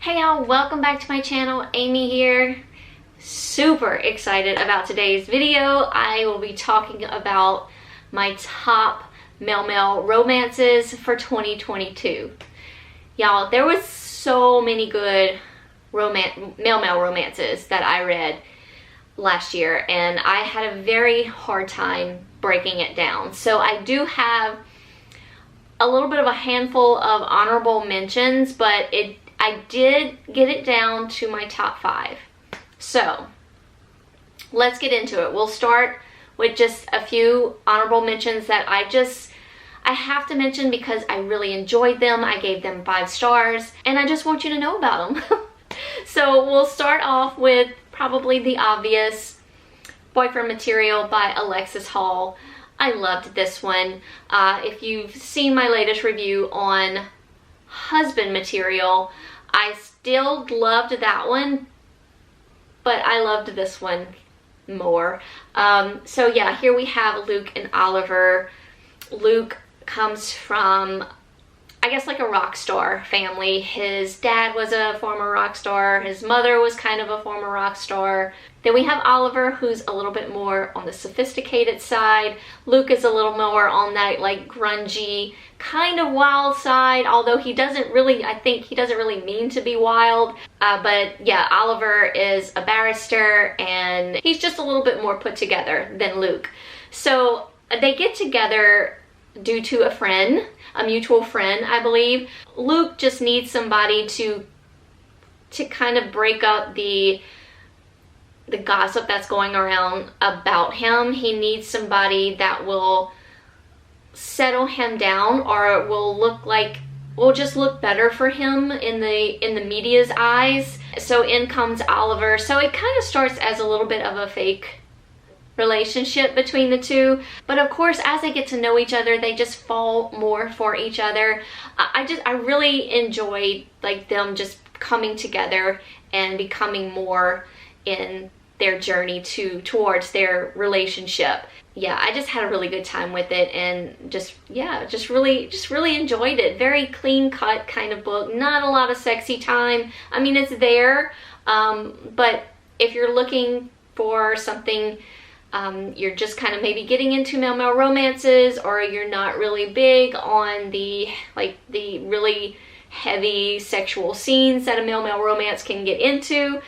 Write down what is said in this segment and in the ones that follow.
Hey y'all, welcome back to my channel. Aimee here. Super excited about today's video. I will be talking about my top male-male romances for 2022. Y'all, there was so many good male-male romances that I read last year, and I had a very hard time breaking it down. So I do have a little bit of a handful of honorable mentions, but I did get it down to my top 5. So let's get into it. We'll start with just a few honorable mentions that I have to mention because I really enjoyed them. I gave them 5 stars and I just want you to know about them. So we'll start off with probably the obvious, Boyfriend Material by Alexis Hall. I loved this one. If you've seen my latest review on Husband Material, I still loved that one, but I loved this one more. So yeah, here we have Luke and Oliver. Luke comes from, I guess, like a rock star family. His dad was a former rock star. His mother was kind of a former rock star. Then we have Oliver, who's a little bit more on the sophisticated side. Luke is a little more on that like grungy, kind of wild side, although he doesn't really, I think he doesn't really mean to be wild. But yeah, Oliver is a barrister and he's just a little bit more put together than Luke. So they get together due to a friend, a mutual friend, I believe. Luke just needs somebody to kind of break up the gossip that's going around about him. He needs somebody that will settle him down, or will just look better for him in the media's eyes. So in comes Oliver. So it kind of starts as a little bit of a fake relationship between the two, but of course as they get to know each other, they just fall more for each other. I really enjoyed like them just coming together and becoming more in their journey towards their relationship. Yeah, I just had a really good time with it, and just really enjoyed it. Very clean cut kind of book, not a lot of sexy time. I mean, it's there, but if you're looking for something, you're just kind of maybe getting into male-male romances, or you're not really big on the really heavy sexual scenes that a male-male romance can get into,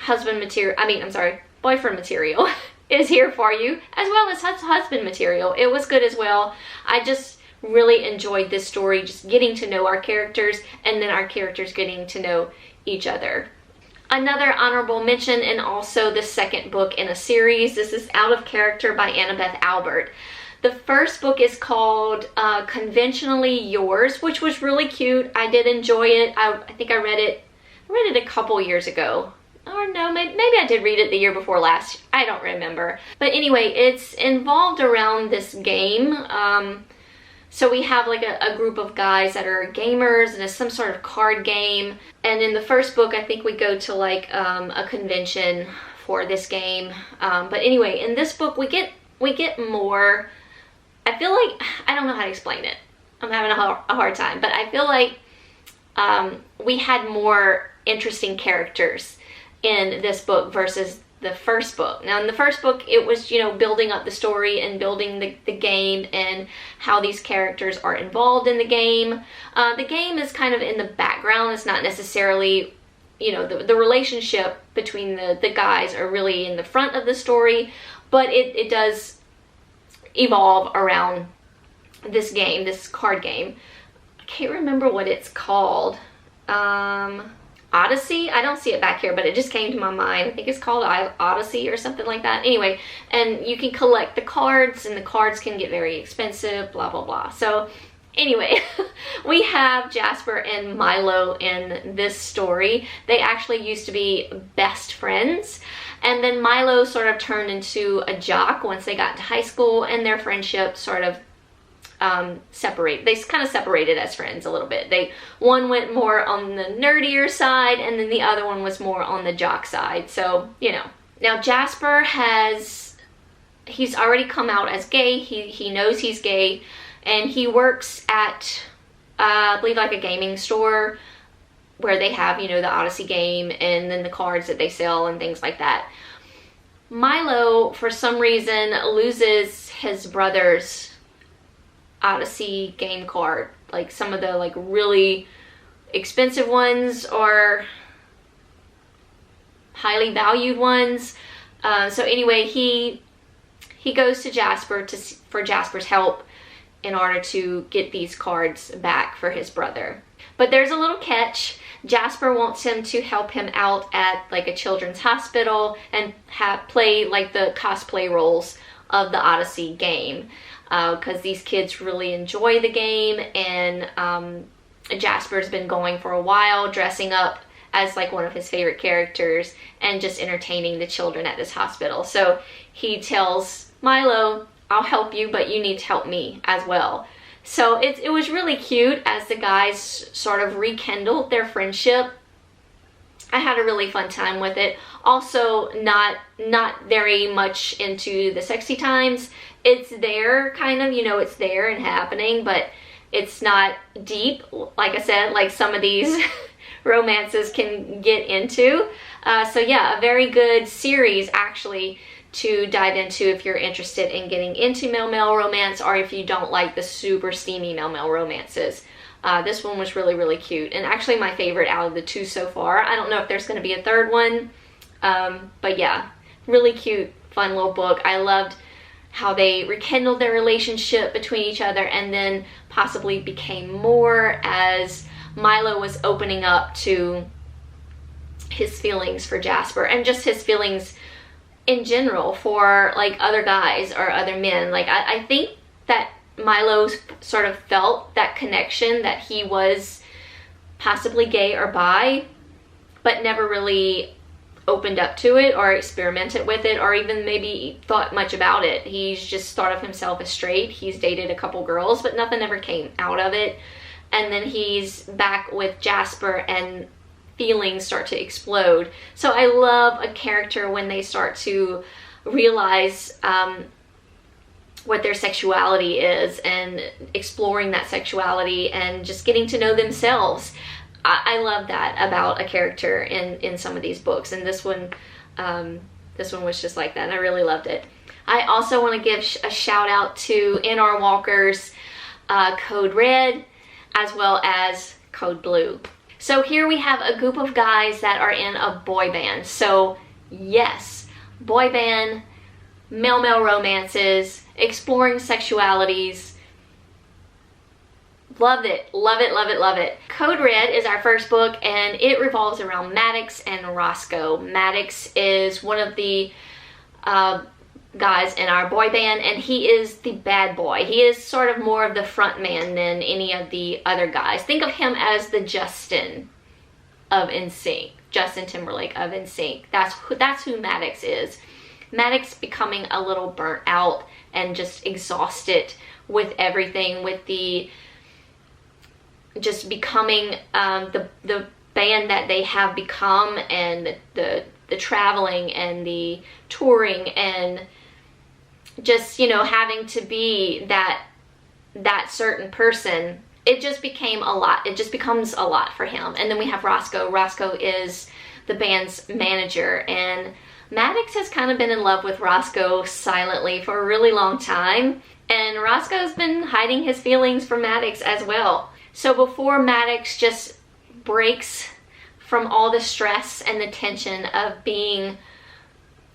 Boyfriend Material is here for you, as well as Husband Material. It was good as well. I just really enjoyed this story, just getting to know our characters, and then our characters getting to know each other. Another honorable mention, and also the second book in a series, this is Out of Character by Annabeth Albert. The first book is called Conventionally Yours, which was really cute. I did enjoy it. I think I read it a couple years ago. Or no, maybe I did read it the year before last. I don't remember. But anyway, it's involved around this game. So we have like a group of guys that are gamers, and it's some sort of card game. And in the first book, I think we go to like a convention for this game. But anyway, in this book, we get more. I feel like, I don't know how to explain it. I'm having a hard time, but I feel like we had more interesting characters in this book versus the first book. Now in the first book, it was, building up the story and building the game and how these characters are involved in the game. The game is kind of in the background. It's not necessarily, the relationship between the guys are really in the front of the story, but it does evolve around this game, this card game. I can't remember what it's called. Odyssey? I don't see it back here, but it just came to my mind. I think it's called Odyssey or something like that. Anyway, and you can collect the cards, and the cards can get very expensive, blah, blah, blah. So anyway, we have Jasper and Milo in this story. They actually used to be best friends, and then Milo sort of turned into a jock once they got to high school, and their friendship sort of they kind of separated as friends a little bit. One went more on the nerdier side, and then the other one was more on the jock side. So, Now Jasper he's already come out as gay. He knows he's gay, and he works at, I believe like a gaming store, where they have, you know, the Odyssey game and then the cards that they sell and things like that. Milo, for some reason, loses his brother's Odyssey game card. Like some of the like really expensive ones or highly valued ones. So anyway, he goes to Jasper for Jasper's help in order to get these cards back for his brother. But there's a little catch. Jasper wants him to help him out at like a children's hospital and play like the cosplay roles of the Odyssey game, because these kids really enjoy the game, and Jasper's been going for a while, dressing up as like one of his favorite characters and just entertaining the children at this hospital. So he tells Milo, I'll help you, but you need to help me as well. So it was really cute as the guys sort of rekindled their friendship. I had a really fun time with it. Also, not very much into the sexy times. It's there, kind of, you know, it's there and happening, but it's not deep, like I said, like some of these romances can get into. So yeah, a very good series actually to dive into if you're interested in getting into male-male romance, or if you don't like the super steamy male-male romances. This one was really, really cute, and actually my favorite out of the two so far. I don't know if there's going to be a third one, but yeah, really cute, fun little book. I loved how they rekindled their relationship between each other and then possibly became more as Milo was opening up to his feelings for Jasper and just his feelings in general for like other guys or other men. Like I think that Milo sort of felt that connection, that he was possibly gay or bi, but never really opened up to it or experimented with it or even maybe thought much about it. He's just thought of himself as straight. He's dated a couple girls, but nothing ever came out of it. And then he's back with Jasper and feelings start to explode. So I love a character when they start to realize what their sexuality is and exploring that sexuality and just getting to know themselves. I love that about a character in some of these books, and this one was just like that, and I really loved it. I also want to give a shout out to N.R. Walker's Code Red as well as Code Blue. So here we have a group of guys that are in a boy band. So yes, boy band, male-male romances, exploring sexualities. Loved it, love it, love it, love it. Code Red is our first book, and it revolves around Maddox and Roscoe. Maddox is one of the guys in our boy band, and he is the bad boy. He is sort of more of the front man than any of the other guys. Think of him as the Justin of NSYNC, Justin Timberlake of NSYNC. That's who Maddox is. Maddox becoming a little burnt out and just exhausted with everything, with the just becoming the band that they have become, and the traveling and the touring, and just, you know, having to be that certain person. It just became a lot. It just becomes a lot for him. And then we have Roscoe. Roscoe is the band's manager, and Maddox has kind of been in love with Roscoe silently for a really long time, and Roscoe's been hiding his feelings for Maddox as well. So before Maddox just breaks from all the stress and the tension of being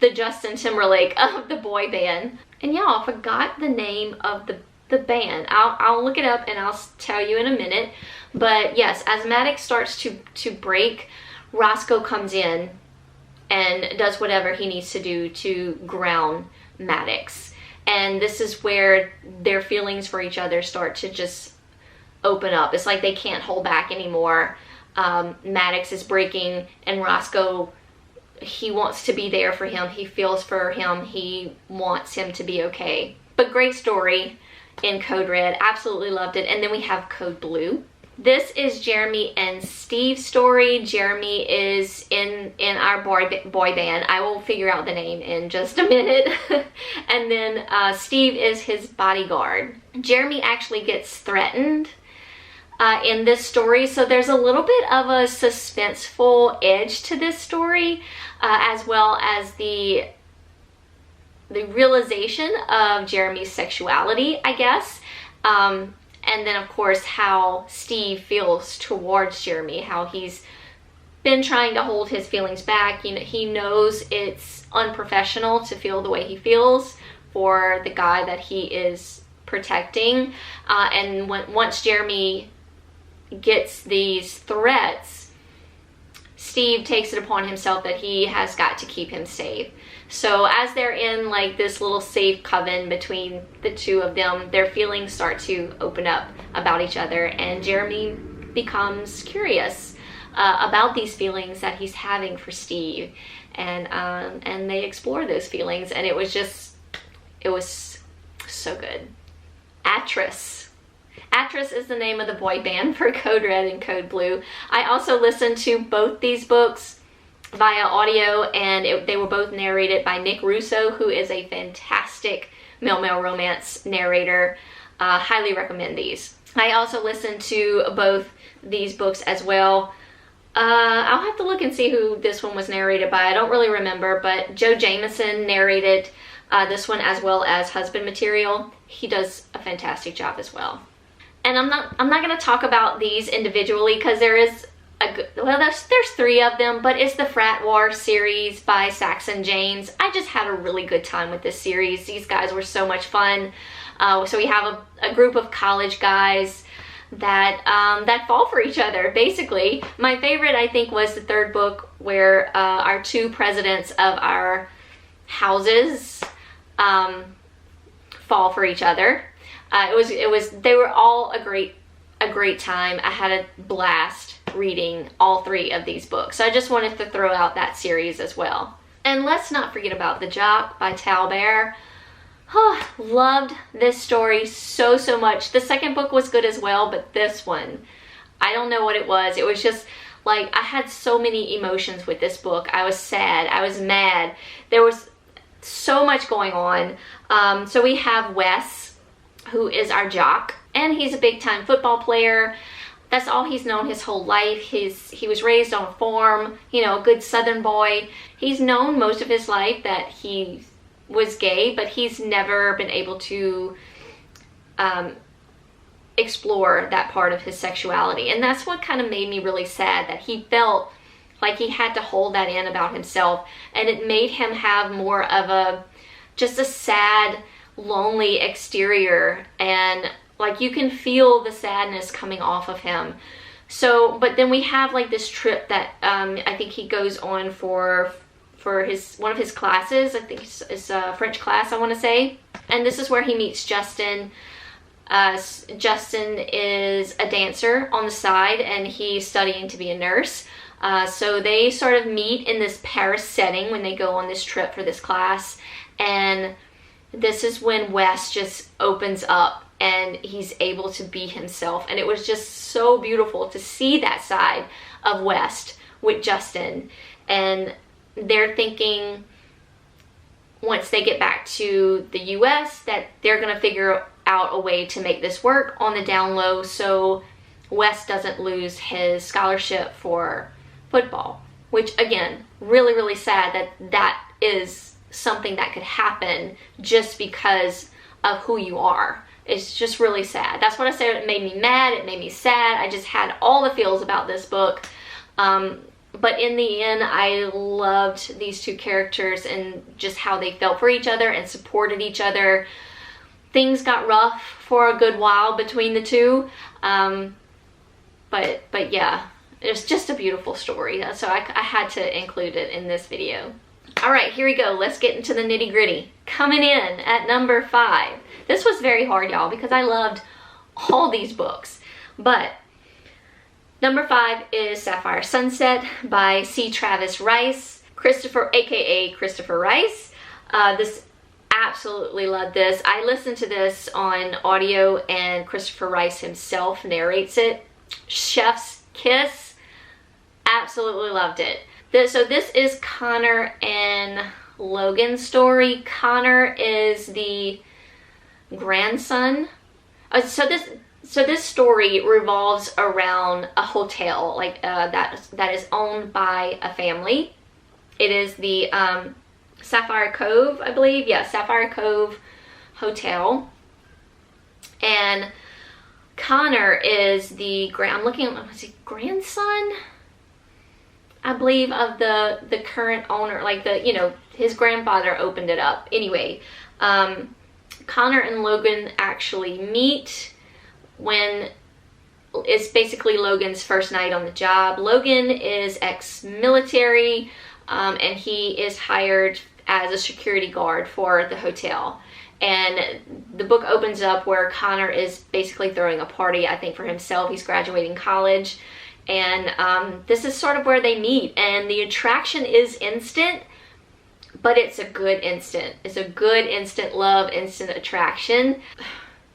the Justin Timberlake of the boy band. And y'all, I forgot the name of the band. I'll look it up and I'll tell you in a minute. But yes, as Maddox starts to break, Roscoe comes in and does whatever he needs to do to ground Maddox. And this is where their feelings for each other start to just open up. It's like they can't hold back anymore. Maddox is breaking, and Roscoe, he wants to be there for him. He feels for him. He wants him to be okay. But great story in Code Red. Absolutely loved it. And then we have Code Blue. This is Jeremy and Steve's story. Jeremy is in our boy band. I will figure out the name in just a minute. And then Steve is his bodyguard. Jeremy actually gets threatened in this story. So there's a little bit of a suspenseful edge to this story, as well as the realization of Jeremy's sexuality, I guess. And then of course how Steve feels towards Jeremy, how he's been trying to hold his feelings back. You know, he knows it's unprofessional to feel the way he feels for the guy that he is protecting. And once Jeremy gets these threats, Steve takes it upon himself that he has got to keep him safe. So as they're in like this little safe coven between the two of them, their feelings start to open up about each other, and Jeremy becomes curious about these feelings that he's having for Steve, and they explore those feelings, and it was so good. Actress is the name of the boy band for Code Red and Code Blue. I also listened to both these books via audio, and they were both narrated by Nick Russo, who is a fantastic male romance narrator. Highly recommend these. I also listened to both these books as well. I'll have to look and see who this one was narrated by. I don't really remember, but Joe Jameson narrated this one as well as Husband Material. He does a fantastic job as well. And I'm not going to talk about these individually because there is there's 3 of them, but it's the Frat War series by Saxon James. I just had a really good time with this series. These guys were so much fun. So we have a group of college guys that fall for each other, basically. My favorite, I think, was the 3rd book, where our 2 presidents of our houses fall for each other. They were all a great time. I had a blast reading all 3 of these books. So I just wanted to throw out that series as well. And let's not forget about The Jock by Tal Bear. Oh, loved this story so much. The 2nd book was good as well, but this one, I don't know what it was. It was just like, I had so many emotions with this book. I was sad, I was mad. There was so much going on. So we have Wes, who is our jock, and he's a big time football player. That's all he's known his whole life. He was raised on a farm, you know, a good southern boy. He's known most of his life that he was gay, but he's never been able to explore that part of his sexuality. And that's what kind of made me really sad, that he felt like he had to hold that in about himself, and it made him have more of just a sad, lonely exterior, and like you can feel the sadness coming off of him. So, but then we have like this trip that I think he goes on for one of his classes. I think it's a French class, I want to say. And this is where he meets Justin. Justin is a dancer on the side, and he's studying to be a nurse. So they sort of meet in this Paris setting when they go on this trip for this class. And this is when Wes just opens up and he's able to be himself. And it was just so beautiful to see that side of Wes with Justin. And they're thinking, once they get back to the US, that they're going to figure out a way to make this work on the down low so Wes doesn't lose his scholarship for football. Which, again, really sad that is something that could happen just because of who you are. It's just really sad. That's what I said. It made me mad. It made me sad. I just had all the feels about this book. But in the end, I loved these 2 characters and just how they felt for each other and supported each other. Things got rough for a good while between the 2. But yeah, it's just a beautiful story. So I had to include it in this video. All right, here we go. Let's get into the nitty gritty. Coming in at number 5. This was very hard, y'all, because I loved all these books. But number 5 is Sapphire Sunset by C. Travis Rice, aka Christopher Rice. Absolutely loved this. I listened to this on audio, and Christopher Rice himself narrates it. Chef's kiss. Absolutely loved it. So this is Connor and Logan's story. Connor is the grandson. So this story revolves around a hotel, like that is owned by a family. It is the Sapphire Cove, I believe. Yeah, Sapphire Cove Hotel. And Connor is the grandson, I believe, of the current owner. Like his grandfather opened it up. Anyway, Connor and Logan actually meet when it's basically Logan's first night on the job. Logan is ex-military, and he is hired as a security guard for the hotel. And the book opens up where Connor is basically throwing a party, I think, for himself. He's graduating college. And this is sort of where they meet. And the attraction is instant, but it's a good instant. It's a good instant love, instant attraction.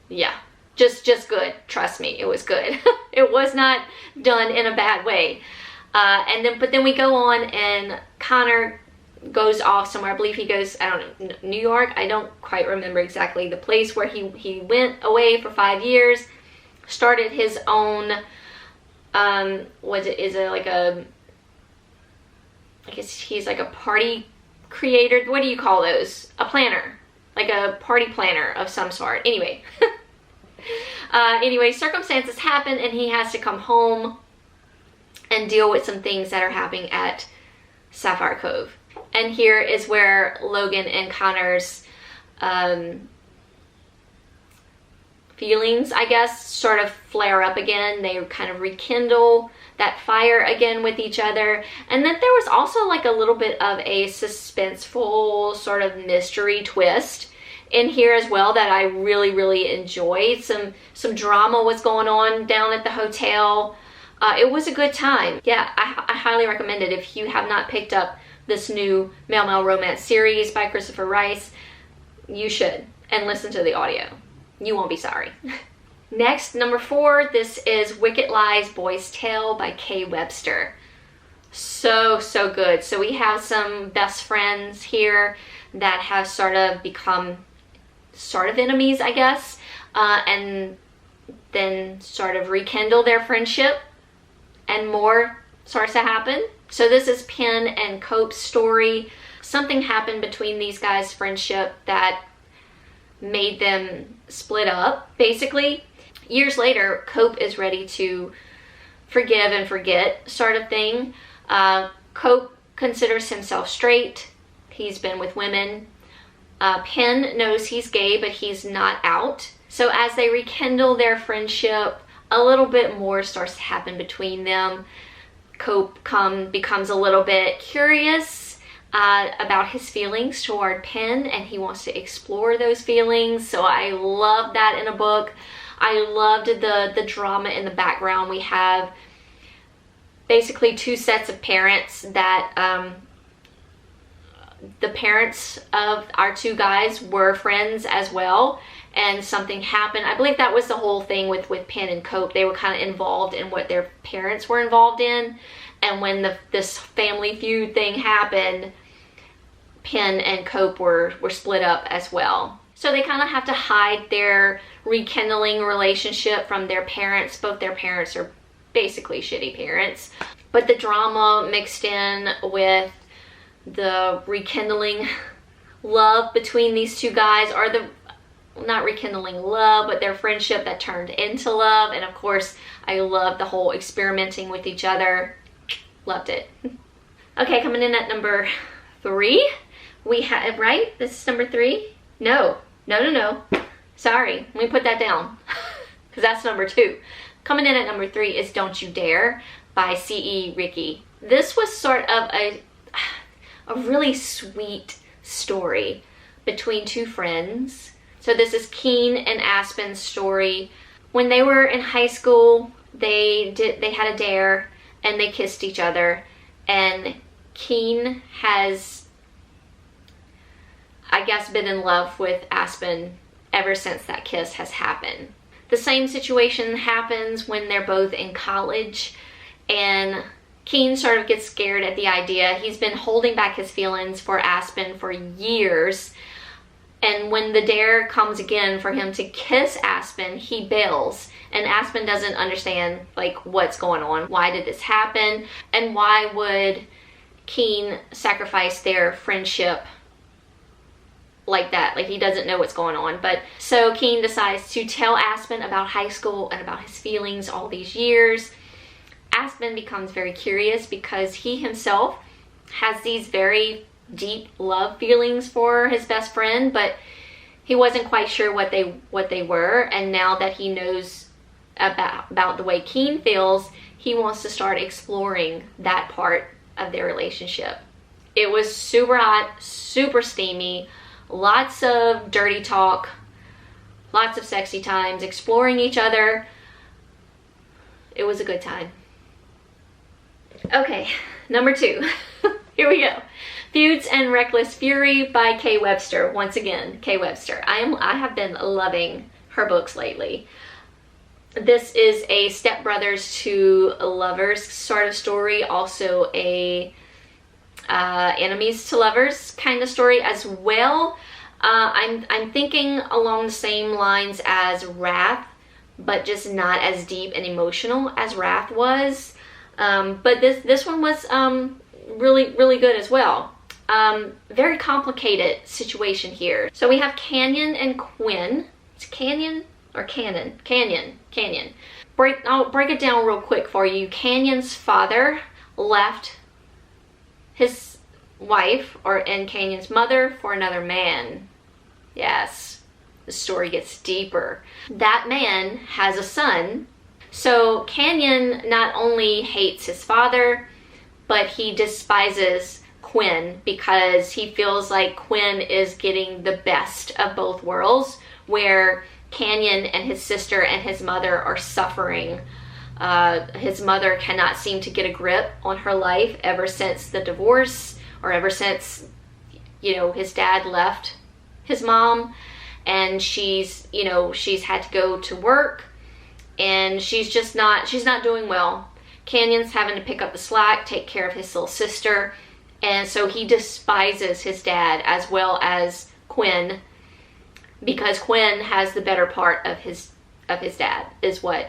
Yeah. Just good. Trust me, it was good. It was not done in a bad way. But then we go on, and Connor goes off somewhere. I believe he goes, I don't know, New York. I don't quite remember exactly the place where he went away for 5 years. Started his own, I guess he's like a party creator. What do you call those? A planner. Like a party planner of some sort. Anyway. Circumstances happen, and he has to come home and deal with some things that are happening at Sapphire Cove. And here is where Logan and Connor's feelings, I guess, sort of flare up again. They kind of rekindle that fire again with each other. And then there was also like a little bit of a suspenseful sort of mystery twist in here as well that I really enjoyed. Some drama was going on down at the hotel. It was a good time. Yeah, I highly recommend it. If you have not picked up this new Male Male Romance series by Christopher Rice, you should, and listen to the audio. You won't be sorry. Next, number 4, this is Wicked Lies Boy's Tale by Kay Webster. So good. So we have some best friends here that have sort of become sort of enemies, I guess, and then sort of rekindle their friendship, and more starts to happen. So this is Penn and Cope's story. Something happened between these guys' friendship that made them split up, basically. Years later, Cope is ready to forgive and forget, sort of thing. Cope considers himself straight. He's been with women. Penn knows he's gay, but he's not out. So as they rekindle their friendship, a little bit more starts to happen between them. Cope becomes a little bit curious about his feelings toward Penn, and he wants to explore those feelings. So I love that in a book. I loved the drama in the background. We have basically 2 sets of parents that the parents of our 2 guys were friends as well, and something happened. I believe that was the whole thing with Penn and Cope. They were kind of involved in what their parents were involved in, and when this family feud thing happened, Penn and Cope were split up as well. So they kind of have to hide their rekindling relationship from their parents. Both their parents are basically shitty parents. But the drama mixed in with the rekindling love between these 2 guys, or the not rekindling love, but their friendship that turned into love. And of course, I love the whole experimenting with each other. Loved it. Okay, coming in at number 3, we have, right? This is number 3? No. Sorry, let me put that down, because that's number 2. Coming in at number 3 is Don't You Dare by C.E. Ricky. This was sort of a really sweet story between 2 friends. So this is Keen and Aspen's story. When they were in high school, they had a dare and they kissed each other, and Keen has, I guess, been in love with Aspen ever since that kiss has happened. The same situation happens when they're both in college, and Keen sort of gets scared at the idea. He's been holding back his feelings for Aspen for years, And when the dare comes again for him to kiss Aspen, he bails. And Aspen doesn't understand, like, what's going on. Why did this happen? And why would Keen sacrifice their friendship like that? Like, he doesn't know what's going on. But so Keen decides to tell Aspen about high school and about his feelings all these years. Aspen becomes very curious because he himself has these very deep love feelings for his best friend, but he wasn't quite sure what they were. And now that he knows about the way Keen feels, he wants to start exploring that part of their relationship. It was super hot, super steamy, lots of dirty talk, lots of sexy times, exploring each other. It was a good time. Okay, number 2. Here we go. Feuds and Reckless Fury by Kay Webster. Once again, Kay Webster. I have been loving her books lately. This is a stepbrothers to lovers sort of story, also a enemies to lovers kind of story as well. I'm thinking along the same lines as Wrath, but just not as deep and emotional as Wrath was. But this one was really good as well. Very complicated situation here. So we have Canyon and Quinn. It's Canyon or Cannon? Canyon. I'll break it down real quick for you. Canyon's father left his wife and Canyon's mother for another man. Yes, the story gets deeper. That man has a son. So Canyon not only hates his father, but he despises Quinn because he feels like Quinn is getting the best of both worlds, where Canyon and his sister and his mother are suffering. His mother cannot seem to get a grip on her life ever since the divorce, or ever since, his dad left his mom, and she's had to go to work, and she's not doing well. Canyon's having to pick up the slack, take care of his little sister, and so he despises his dad as well as Quinn, because Quinn has the better part of his dad, is what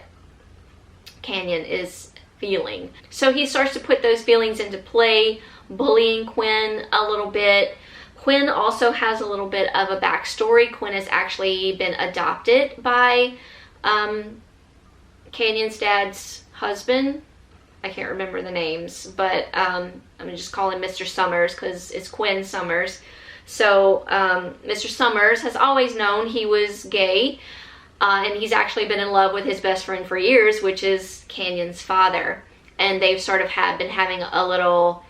Canyon is feeling. So he starts to put those feelings into play, bullying Quinn a little bit. Quinn also has a little bit of a backstory. Quinn has actually been adopted by Canyon's dad's husband. I can't remember the names, but I'm gonna just call him Mr. Summers because it's Quinn Summers. So Mr. Summers has always known he was gay, and he's actually been in love with his best friend for years, which is Canyon's father. And they've sort of been having a little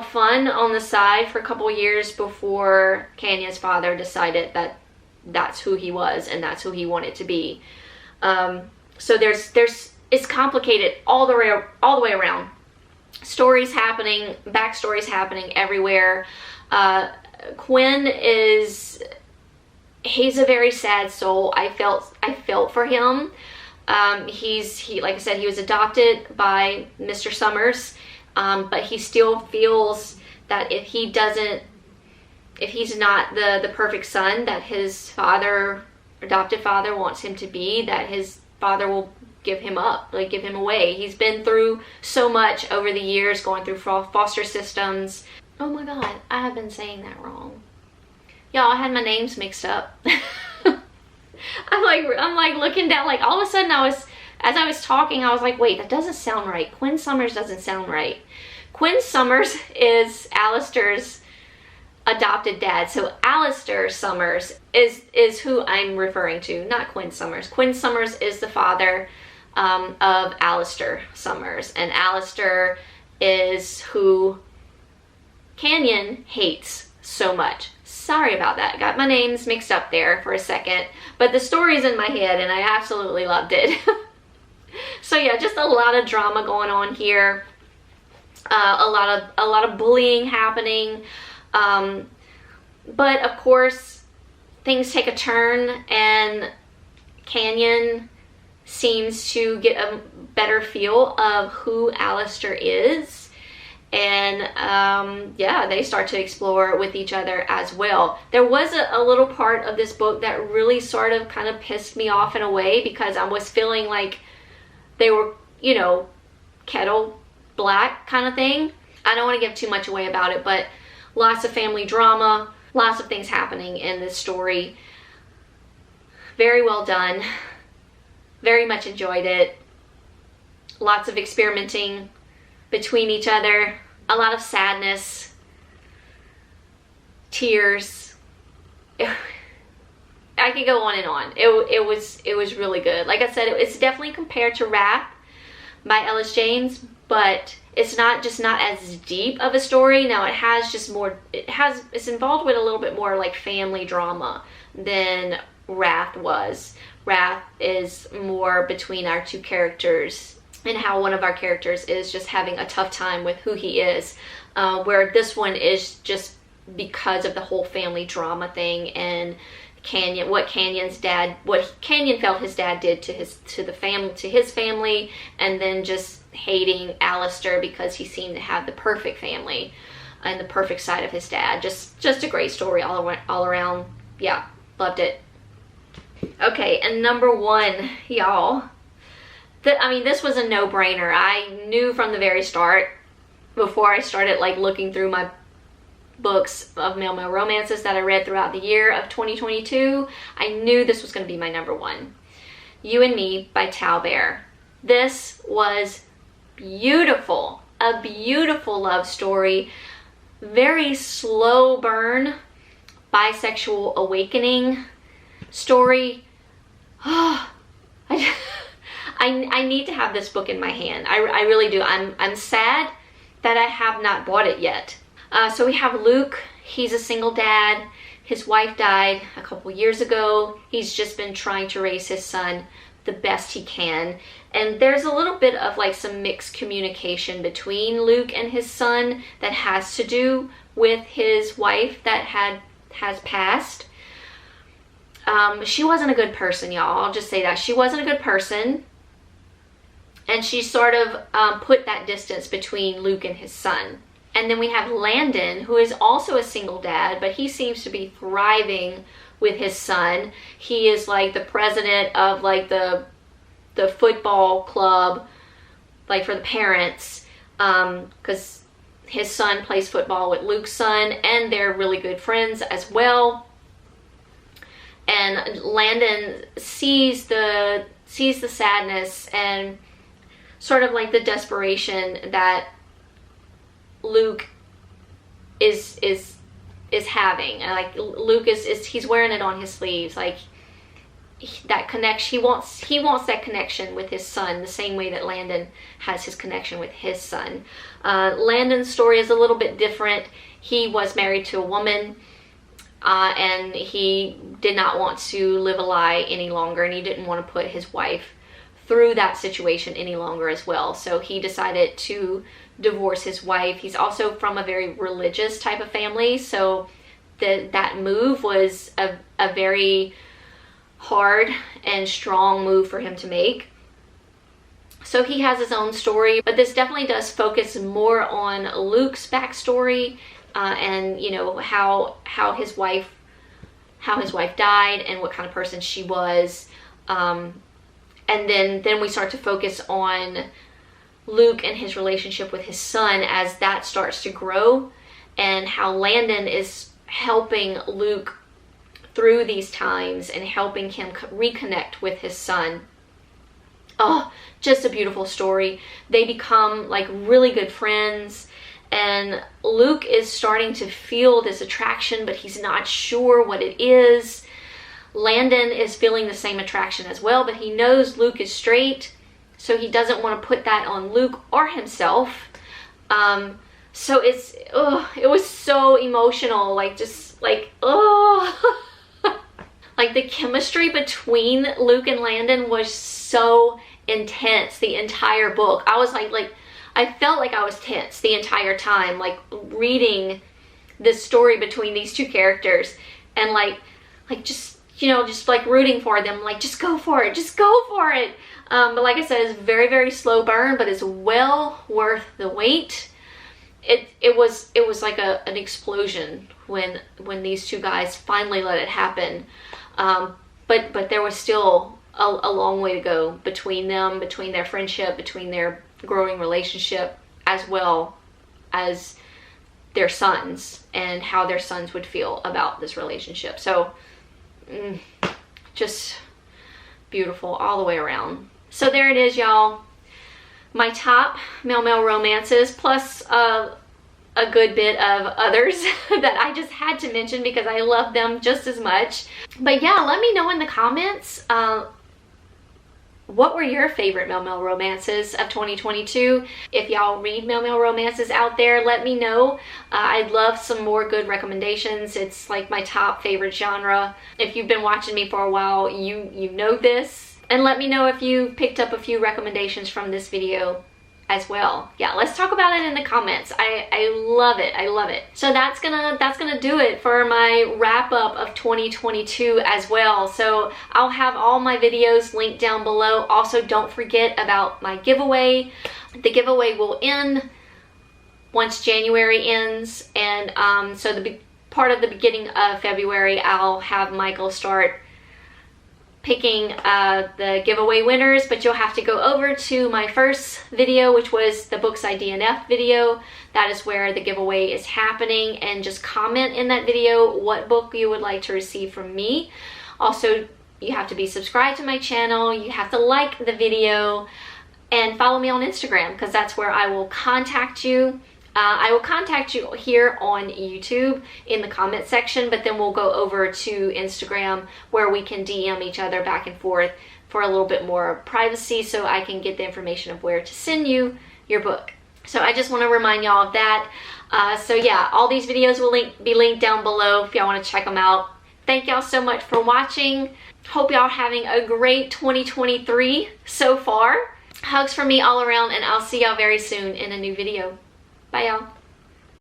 fun on the side for a couple years before Canyon's father decided that that's who he was and that's who he wanted to be. So it's complicated all the way around. Stories happening, backstories happening everywhere. Quinn he's a very sad soul. I felt for him. He like I said, he was adopted by Mr. Summers, but he still feels that if he's not the perfect son that his adopted father wants him to be, that his father will give him up, like give him away. He's been through so much over the years, going through foster systems. Oh my god, I have been saying that wrong. Y'all, I had my names mixed up. I'm like looking down, like all of a sudden as I was talking, I was like, wait, that doesn't sound right. Quinn Summers doesn't sound right. Quinn Summers is Alistair's adopted dad. So Alistair Summers is who I'm referring to, not Quinn Summers. Quinn Summers is the father of Alistair Summers, and Alistair is who Canyon hates so much. Sorry about that. Got my names mixed up there for a second, but the story's in my head and I absolutely loved it. So yeah, just a lot of drama going on here. A lot of bullying happening. But of course, things take a turn and Canyon seems to get a better feel of who Alistair is. And then yeah, they start to explore with each other as well. There was a little part of this book that really sort of kind of pissed me off in a way, because I was feeling like they were, you know, kettle black kind of thing. I don't want to give too much away about it, but lots of family drama, lots of things happening in this story. Very well done. Very much enjoyed it. Lots of experimenting between each other. A lot of sadness. Tears. I could go on and on. It was really good. Like I said, it's definitely compared to Wrath by Ellis James, but it's not as deep of a story. Now it has just more, it's involved with a little bit more like family drama than Wrath was. Wrath is more between our two characters and how one of our characters is just having a tough time with who he is, where this one is just because of the whole family drama thing and Canyon, what Canyon felt his dad did to his family, and then just hating Alistair because he seemed to have the perfect family and the perfect side of his dad. Just a great story all around. Yeah, loved it. Okay, and number one, y'all. I mean, this was a no-brainer. I knew from the very start, before I started like looking through my books of male romances that I read throughout the year of 2022, I knew this was going to be my number one. You and Me by Talbert. This was beautiful. A beautiful love story. Very slow burn, bisexual awakening story. Oh, I need to have this book in my hand. I really do. I'm sad that I have not bought it yet. So we have Luke. He's a single dad. His wife died a couple years ago. He's just been trying to raise his son the best he can. And there's a little bit of like some mixed communication between Luke and his son that has to do with his wife that has passed. She wasn't a good person, y'all. I'll just say that. She wasn't a good person. And she sort of put that distance between Luke and his son. And then we have Landon, who is also a single dad, but he seems to be thriving with his son. He is like the president of like the football club, like for the parents, because his son plays football with Luke's son, and they're really good friends as well. And Landon sees the sadness and sort of like the desperation that Luke is having, and like Luke is he's wearing it on his sleeves, like that connection. He wants that connection with his son the same way that Landon has his connection with his son. Landon's story is a little bit different. He was married to a woman, and he did not want to live a lie any longer, and he didn't want to put his wife through that situation any longer as well. So he decided to divorce his wife. He's also from a very religious type of family, so that move was a very hard and strong move for him to make. So he has his own story, but this definitely does focus more on Luke's backstory, and you know how his wife died and what kind of person she was, and then we start to focus on Luke and his relationship with his son as that starts to grow, and how Landon is helping Luke through these times and helping him reconnect with his son. Oh, just a beautiful story. They become like really good friends, and Luke is starting to feel this attraction, but he's not sure what it is. Landon is feeling the same attraction as well, but he knows Luke is straight, so he doesn't want to put that on Luke or himself. So it was so emotional, like just like, oh. Like the chemistry between Luke and Landon was so intense the entire book. I was like I felt like I was tense the entire time, like reading this story between these two characters, and like just, you know, just like rooting for them, like just go for it, just go for it. But like I said, it's very, very slow burn, but it's well worth the wait. it was like an explosion when these two guys finally let it happen. But there was still a long way to go between them, between their friendship, between their growing relationship, as well as their sons and how their sons would feel about this relationship. So just beautiful all the way around. So there it is, y'all. My top male romances, plus a good bit of others that I just had to mention because I love them just as much. But yeah, let me know in the comments, what were your favorite male romances of 2022? If y'all read male romances out there, let me know. I'd love some more good recommendations. It's like my top favorite genre. If you've been watching me for a while, you know this. And let me know if you picked up a few recommendations from this video as well. Yeah, let's talk about it in the comments. I love it. I love it. So that's gonna do it for my wrap up of 2022 as well. So I'll have all my videos linked down below. Also, don't forget about my giveaway. The giveaway will end once January ends, and so the part of the beginning of February, I'll have Michael start picking the giveaway winners, but you'll have to go over to my first video, which was the Books I DNF video. That is where the giveaway is happening, and just comment in that video what book you would like to receive from me. Also, you have to be subscribed to my channel, you have to like the video, and follow me on Instagram, because that's where I will contact you. I will contact you here on YouTube in the comment section, but then we'll go over to Instagram where we can DM each other back and forth for a little bit more privacy, so I can get the information of where to send you your book. So I just want to remind y'all of that. So yeah, all these videos will be linked down below if y'all want to check them out. Thank y'all so much for watching. Hope y'all having a great 2023 so far. Hugs from me all around, and I'll see y'all very soon in a new video. Bye, y'all.